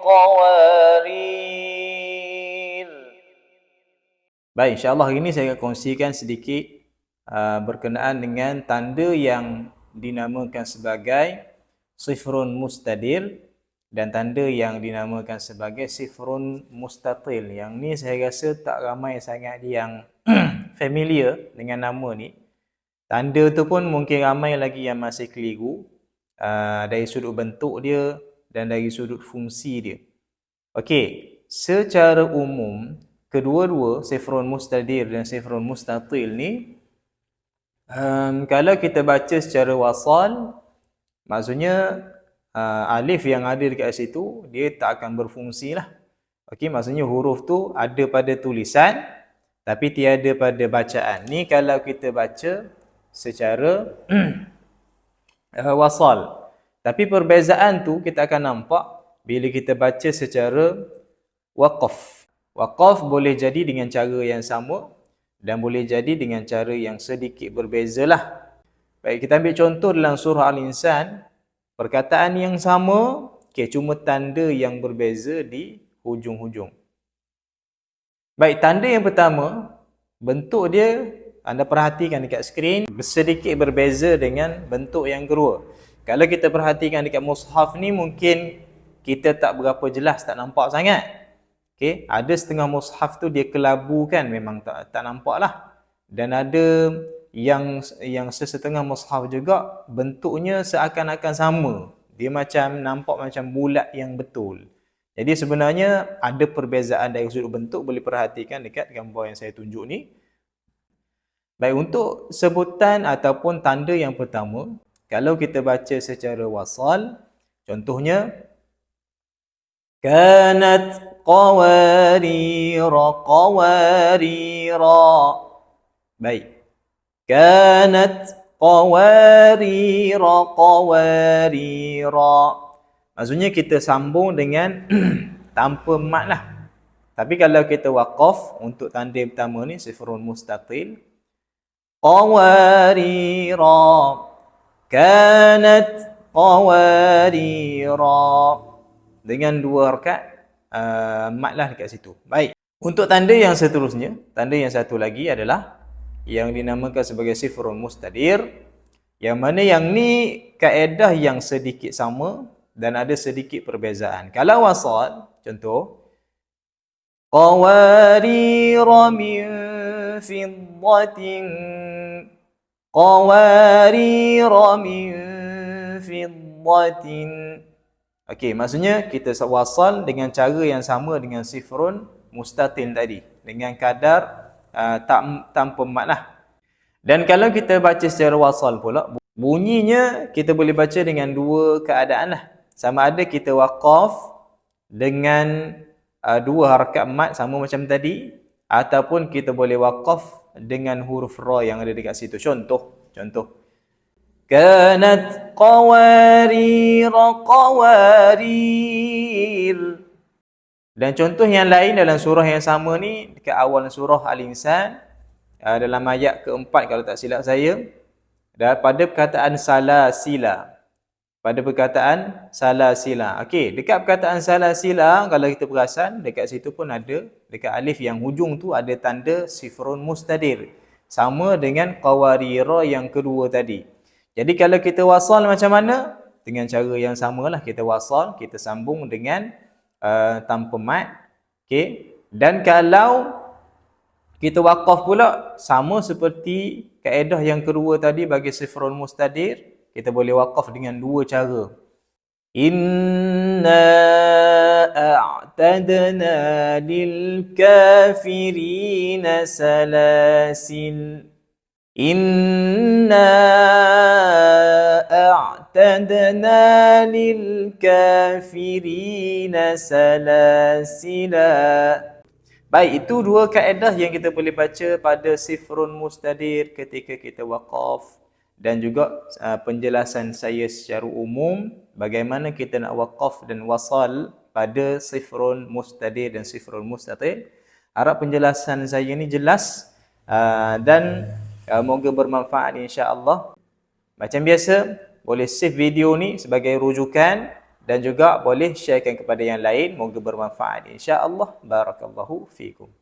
قوارير. Baik, insyaAllah hari ini saya akan kongsikan sedikit berkenaan dengan tanda yang dinamakan sebagai sifrun mustadir dan tanda yang dinamakan sebagai sifrun mustatil. Yang ni saya rasa tak ramai sangat yang familiar dengan nama ni. Tanda tu pun mungkin ramai lagi yang masih keliru dari sudut bentuk dia dan dari sudut fungsi dia. Okey, secara umum kedua-dua sifrun mustadir dan sifrun mustatil ni kalau kita baca secara wasal, maksudnya alif yang ada dekat situ dia tak akan berfungsi lah. Okey, maksudnya huruf tu ada pada tulisan tapi tiada pada bacaan. Ni kalau kita baca secara wasal. Tapi perbezaan tu kita akan nampak bila kita baca secara waqaf. Waqaf boleh jadi dengan cara yang sama dan boleh jadi dengan cara yang sedikit berbezalah. Baik, kita ambil contoh dalam surah Al-Insan, perkataan yang sama, cuma tanda yang berbeza di hujung-hujung. Baik, tanda yang pertama, bentuk dia anda perhatikan dekat skrin sedikit berbeza dengan bentuk yang kedua. Kalau kita perhatikan dekat mushaf ni mungkin kita tak berapa jelas, tak nampak sangat. Okay, ada setengah mushaf tu dia kelabu kan, memang tak nampak lah. Dan ada yang sesetengah mushaf juga bentuknya seakan-akan sama. Dia macam nampak macam bulat yang betul. Jadi sebenarnya ada perbezaan dari sudut bentuk, boleh perhatikan dekat gambar yang saya tunjuk ni. Baik, untuk sebutan ataupun tanda yang pertama, kalau kita baca secara wasal, contohnya kanat qawarira qawarira. Baik. Kanat qawarira qawarira. Maksudnya kita sambung dengan tanpa mat lah. Tapi kalau kita waqaf untuk tanda pertama ni sifrun mustatil, qawarira kanat qawarira, dengan dua harakat mat lah dekat situ. Baik. Untuk tanda yang seterusnya, tanda yang satu lagi adalah yang dinamakan sebagai sifrun mustadir, yang mana yang ni kaedah yang sedikit sama dan ada sedikit perbezaan. Kalau wasal, contoh qawarira min fiddatin, qawarira min fiddatin. Okey, maksudnya kita wasal dengan cara yang sama dengan sifrun mustatil tadi, dengan kadar tanpa mat lah. Dan kalau kita baca secara wasal pula, bunyinya kita boleh baca dengan dua keadaan lah. Sama ada kita waqaf dengan dua harakat mat sama macam tadi, ataupun kita boleh waqaf dengan huruf ra yang ada dekat situ. Contoh kanat qawarira qawarir. Dan contoh yang lain dalam surah yang sama ni, dekat awal surah Al-Insan, dalam ayat keempat kalau tak silap saya, pada perkataan salasila. Pada perkataan salasila. Okey, dekat perkataan salasila, kalau kita perasan, dekat situ pun ada, dekat alif yang hujung tu ada tanda sifrun mustadir. Sama dengan qawarira yang kedua tadi. Jadi kalau kita wasal macam mana? Dengan cara yang samalah, kita wasal, kita sambung dengan tanpa mat. Okay. Dan kalau kita waqaf pula, sama seperti kaedah yang kedua tadi bagi sifrun mustadir, kita boleh waqaf dengan dua cara. Inna a'tadna lil kafirina salasil. Inna a'tadna lil kafirina salasila. Baik, itu dua kaedah yang kita boleh baca pada sifrun mustadir ketika kita waqaf, dan juga penjelasan saya secara umum bagaimana kita nak waqaf dan wasal pada sifrun mustadir dan sifrun mustatil. Harap penjelasan saya ni jelas dan moga bermanfaat insya-Allah. Macam biasa, boleh save video ni sebagai rujukan dan juga boleh sharekan kepada yang lain, moga bermanfaat insya-Allah. Barakallahu fikum.